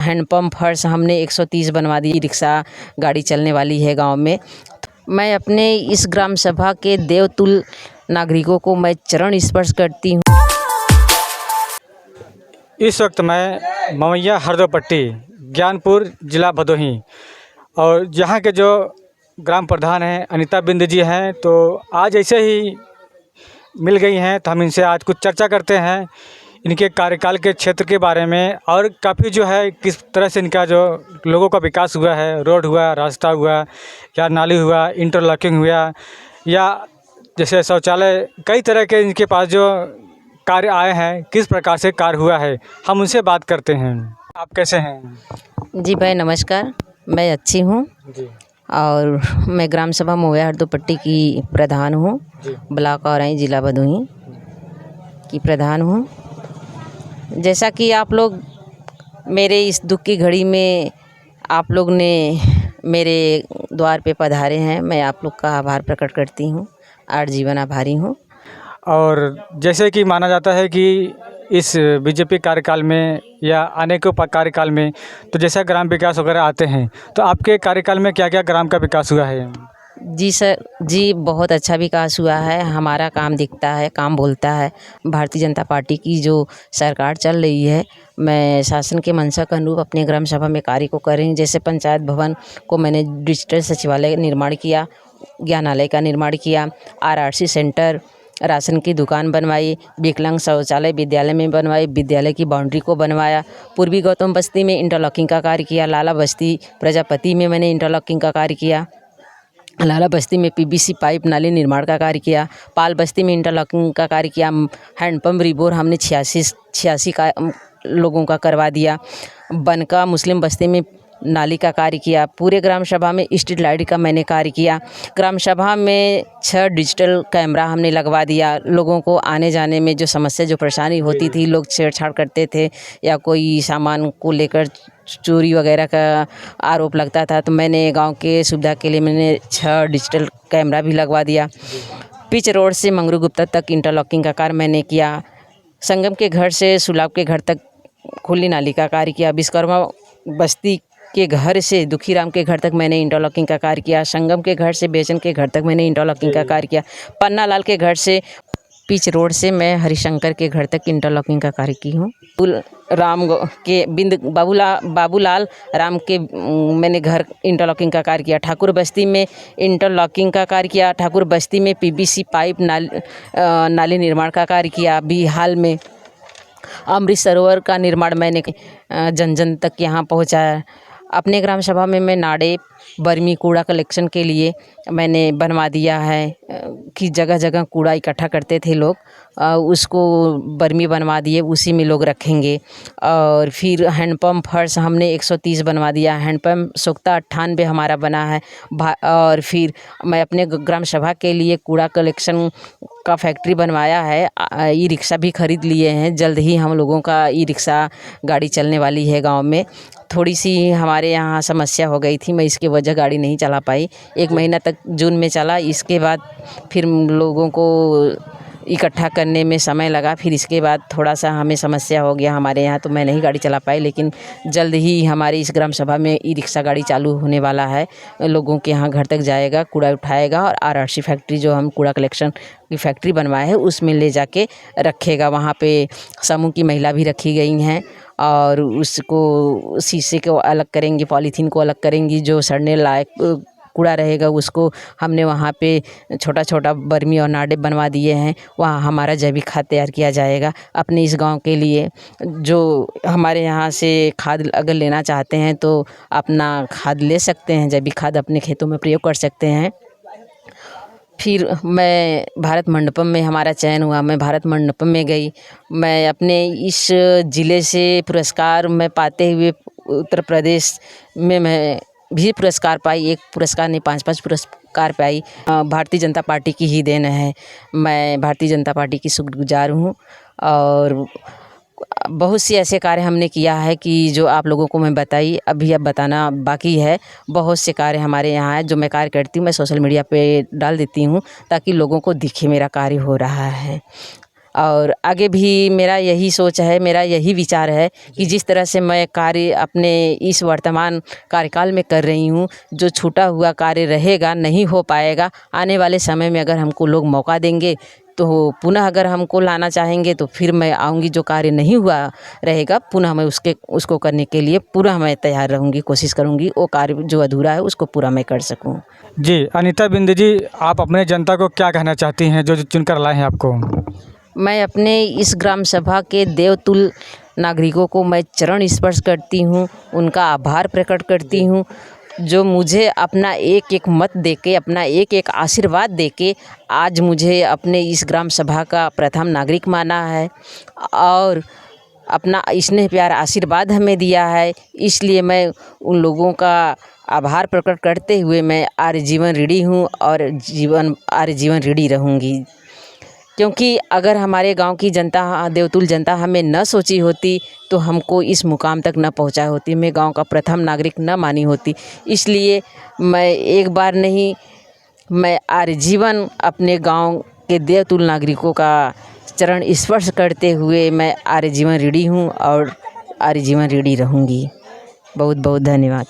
Handpump फर्श हमने 130 बनवा दी। रिक्शा गाड़ी चलने वाली है गांव में। मैं अपने इस ग्राम सभा के देवतुल्य नागरिकों को मैं चरण स्पर्श करती हूँ। इस वक्त मैं मवैया हरदोपट्टी ज्ञानपुर जिला भदोही और यहाँ के जो ग्राम प्रधान हैं अनीता बिंद जी हैं, तो आज ऐसे ही मिल गई हैं तो हम इनसे आज कुछ चर्चा करते हैं इनके कार्यकाल के क्षेत्र के बारे में और काफ़ी जो है किस तरह से इनका जो लोगों का विकास हुआ है, रोड हुआ, रास्ता हुआ या नाली हुआ, इंटरलॉकिंग हुआ या जैसे शौचालय, कई तरह के इनके पास जो कार्य आए हैं, किस प्रकार से कार्य हुआ है, हम उनसे बात करते हैं। आप कैसे हैं? जी भाई नमस्कार, मैं अच्छी हूँ जी और मैं ग्राम सभा मवैया हरदोपट्टी की प्रधान हूँ। ब्लॉक औराई जिला भदोही की प्रधान हूँ। जैसा कि आप लोग मेरे इस दुख की घड़ी में आप लोग ने मेरे द्वार पे पधारे हैं, मैं आप लोग का आभार प्रकट करती हूँ और जीवन आभारी हूँ। और जैसे कि माना जाता है कि इस बीजेपी कार्यकाल में या अनेकों कार्यकाल में तो जैसा ग्राम विकास वगैरह आते हैं, तो आपके कार्यकाल में क्या क्या ग्राम का विकास हुआ है? जी सर, जी बहुत अच्छा विकास हुआ है। हमारा काम दिखता है, काम बोलता है। भारतीय जनता पार्टी की जो सरकार चल रही है, मैं शासन के मंशा के अनुरूप अपने ग्राम सभा में कार्य को कर रही हूँ। जैसे पंचायत भवन को मैंने डिजिटल सचिवालय निर्माण किया, ज्ञानालय का निर्माण किया, आरआरसी सेंटर, राशन की दुकान बनवाई, विकलांग शौचालय विद्यालय में बनवाई, विद्यालय की बाउंड्री को बनवाया, पूर्वी गौतम बस्ती में इंटरलॉकिंग का कार्य किया, लाला बस्ती प्रजापति में मैंने इंटरलॉकिंग का कार्य किया, लाला बस्ती में पीवीसी पाइप नाली निर्माण का कार्य किया, पाल बस्ती में इंटरलॉकिंग का कार्य किया, हैंडपम्प रिबोर हमने 86 का लोगों का करवा दिया, बनका मुस्लिम बस्ती में नाली का कार्य किया, पूरे ग्राम सभा में स्ट्रीट लाइट का मैंने कार्य किया, ग्राम सभा में 6 डिजिटल कैमरा हमने लगवा दिया। लोगों को आने जाने में जो समस्या जो परेशानी होती थी, लोग छेड़छाड़ करते थे या कोई सामान को लेकर चोरी वगैरह का आरोप लगता था, तो मैंने गांव के सुविधा के लिए मैंने 6 डिजिटल कैमरा भी लगवा दिया। पिच रोड से मंगरू गुप्ता तक इंटरलॉकिंग का कार्य मैंने किया। संगम के घर से सुलाब के घर तक खुली नाली का कार्य किया। विश्वकर्मा बस्ती के घर से दुखीराम के घर तक मैंने इंटरलॉकिंग का कार्य किया। संगम के घर से बेचन के घर तक मैंने इंटरलॉकिंग का कार्य किया। पन्ना लाल के घर से पिच रोड से मैं हरिशंकर के घर तक इंटरलॉकिंग का कार्य की हूँ। राम के बिंद बाबूलाल राम के मैंने घर इंटरलॉकिंग का कार्य किया। ठाकुर बस्ती में इंटरलॉकिंग का कार्य किया। ठाकुर बस्ती में पीवीसी पाइप नाली निर्माण का कार्य किया। अभी हाल में अमृत सरोवर का निर्माण मैंने जन जन तक यहाँ पहुँचाया। अपने ग्राम सभा में मैं नाड़े बर्मी कूड़ा कलेक्शन के लिए मैंने बनवा दिया है कि जगह जगह कूड़ा इकट्ठा करते थे लोग, उसको बर्मी बनवा दिए, उसी में लोग रखेंगे। और फिर हैंडपम्प फर्श हमने 130 बनवा दिया। हैंडपम्प सोख्ता 98 हमारा बना है। और फिर मैं अपने ग्राम सभा के लिए कूड़ा कलेक्शन का फैक्ट्री बनवाया है। ई रिक्शा भी खरीद लिए हैं। जल्द ही हम लोगों का ई रिक्शा गाड़ी चलने वाली है गांव में। थोड़ी सी हमारे यहाँ समस्या हो गई थी, मैं इसके वजह गाड़ी नहीं चला पाई। 1 महीना तक जून में चला, इसके बाद फिर लोगों को इकट्ठा करने में समय लगा। फिर इसके बाद थोड़ा सा हमें समस्या हो गया हमारे यहाँ, तो मैं नहीं गाड़ी चला पाई। लेकिन जल्द ही हमारी इस ग्राम सभा में ई रिक्शा गाड़ी चालू होने वाला है। लोगों के यहाँ घर तक जाएगा, कूड़ा उठाएगा और आरआरसी फैक्ट्री जो हम कूड़ा कलेक्शन की फैक्ट्री बनवाए है उसमें ले जाके रखेगा। वहाँ पे समूह की महिला भी रखी गई हैं और उसको शीशे को अलग करेंगी, पॉलीथीन को अलग करेंगी। जो सड़ने लायक कूड़ा रहेगा उसको हमने वहाँ पे छोटा छोटा बर्मी और नाड़े बनवा दिए हैं। वहाँ हमारा जैविक खाद तैयार किया जाएगा अपने इस गांव के लिए। जो हमारे यहाँ से खाद अगर लेना चाहते हैं तो अपना खाद ले सकते हैं, जैविक खाद अपने खेतों में प्रयोग कर सकते हैं। फिर मैं भारत मंडपम में हमारा चयन हुआ, मैं भारत मंडपम में गई। मैं अपने इस ज़िले से पुरस्कार मैं पाते हुए उत्तर प्रदेश में मैं भी पुरस्कार पाई। एक पुरस्कार नहीं, 5-5 पुरस्कार पाई। भारतीय जनता पार्टी की ही देन है। मैं भारतीय जनता पार्टी की शुक्रगुजार हूँ और बहुत सी ऐसे कार्य हमने किया है कि जो आप लोगों को मैं बताई, अभी अब बताना बाकी है। बहुत से कार्य हमारे यहाँ है जो मैं कार्य करती हूँ, मैं सोशल मीडिया पे डाल देती हूँ ताकि लोगों को दिखे मेरा कार्य हो रहा है। और आगे भी मेरा यही सोच है, मेरा यही विचार है कि जिस तरह से मैं कार्य अपने इस वर्तमान कार्यकाल में कर रही हूँ, जो छूटा हुआ कार्य रहेगा, नहीं हो पाएगा, आने वाले समय में अगर हमको लोग मौका देंगे तो पुनः अगर हमको लाना चाहेंगे तो फिर मैं आऊँगी। जो कार्य नहीं हुआ रहेगा पुनः मैं उसको करने के लिए पूरा मैं तैयार रहूँगी, कोशिश करूँगी वो कार्य जो अधूरा है उसको पूरा मैं कर सकूँ। जी, अनीता बिंद जी, आप अपने जनता को क्या कहना चाहती हैं जो चुनकर लाए हैं आपको? मैं अपने इस ग्राम सभा के देवतुल्य नागरिकों को मैं चरण स्पर्श करती हूँ, उनका आभार प्रकट करती हूँ, जो मुझे अपना एक एक मत देके, अपना एक एक आशीर्वाद देके आज मुझे अपने इस ग्राम सभा का प्रथम नागरिक माना है और अपना स्नेह प्यार आशीर्वाद हमें दिया है। इसलिए मैं उन लोगों का आभार प्रकट करते हुए मैं आजीवन ऋणी हूँ और आजीवन ऋणी रहूँगी। क्योंकि अगर हमारे गांव की जनता, देवतुल्य जनता हमें न सोची होती तो हमको इस मुकाम तक न पहुंचा होती, मैं गांव का प्रथम नागरिक न मानी होती। इसलिए मैं एक बार नहीं, मैं आजीवन अपने गांव के देवतुल्य नागरिकों का चरण स्पर्श करते हुए मैं आजीवन ऋणी हूँ और आजीवन ऋणी रहूँगी। बहुत बहुत धन्यवाद।